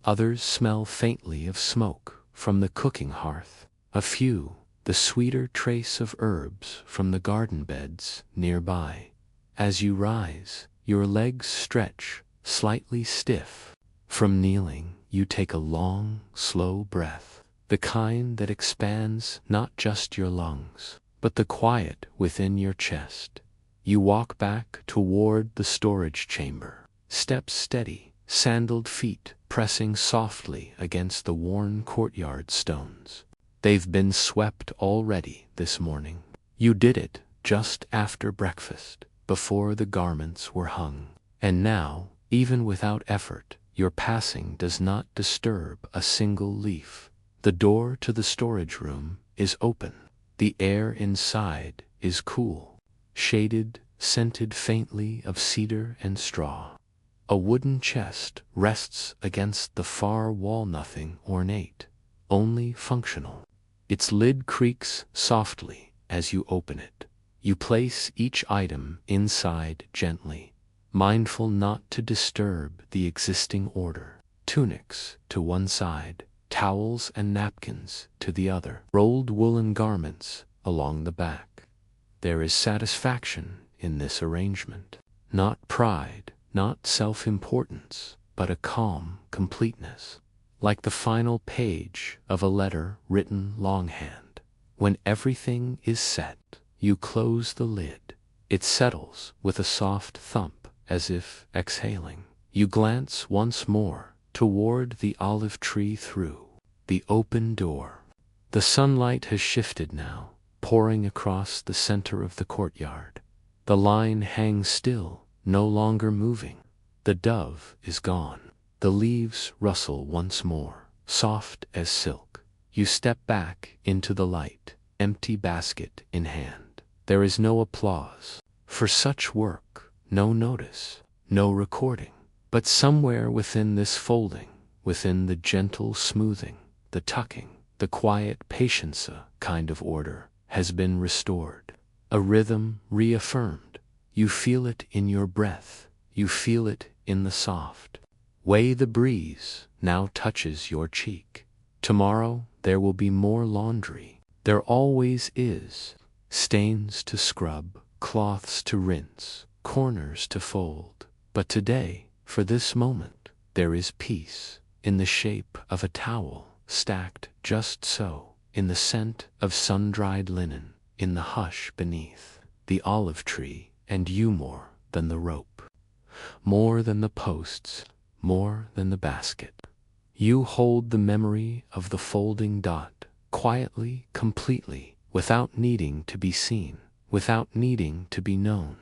Others smell faintly of smoke from the cooking hearth. A few, the sweeter trace of herbs from the garden beds nearby. As you rise, your legs stretch, slightly stiff. From kneeling, you take a long, slow breath, the kind that expands not just your lungs, but the quiet within your chest. You walk back toward the storage chamber, steps steady, sandaled feet pressing softly against the worn courtyard stones. They've been swept already this morning. You did it just after breakfast, before the garments were hung. And now, even without effort, your passing does not disturb a single leaf. The door to the storage room is open. The air inside is cool, shaded, scented faintly of cedar and straw. A wooden chest rests against the far wall, nothing ornate, only functional. Its lid creaks softly as you open it. You place each item inside gently, mindful not to disturb the existing order. Tunics to one side, towels and napkins to the other, rolled woolen garments along the back. There is satisfaction in this arrangement. Not pride, not self-importance, but a calm completeness, like the final page of a letter written longhand. When everything is set, you close the lid. It settles with a soft thump, as if exhaling. You glance once more toward the olive tree through the open door. The sunlight has shifted now, pouring across the center of the courtyard. The line hangs still, no longer moving. The dove is gone. The leaves rustle once more, soft as silk. You step back into the light, empty basket in hand. There is no applause for such work, no notice, no recording. But somewhere within this folding, within the gentle smoothing, the tucking, the quiet patience, a kind of order has been restored. A rhythm reaffirmed. You feel it in your breath. You feel it in the soft way the breeze now touches your cheek. Tomorrow there will be more laundry. There always is. Stains to scrub, cloths to rinse, corners to fold. But today, for this moment, there is peace, in the shape of a towel, stacked just so, in the scent of sun-dried linen, in the hush beneath the olive tree, and you more than the rope, more than the posts, more than the basket. You hold the memory of the folding dot, quietly, completely, without needing to be seen, without needing to be known.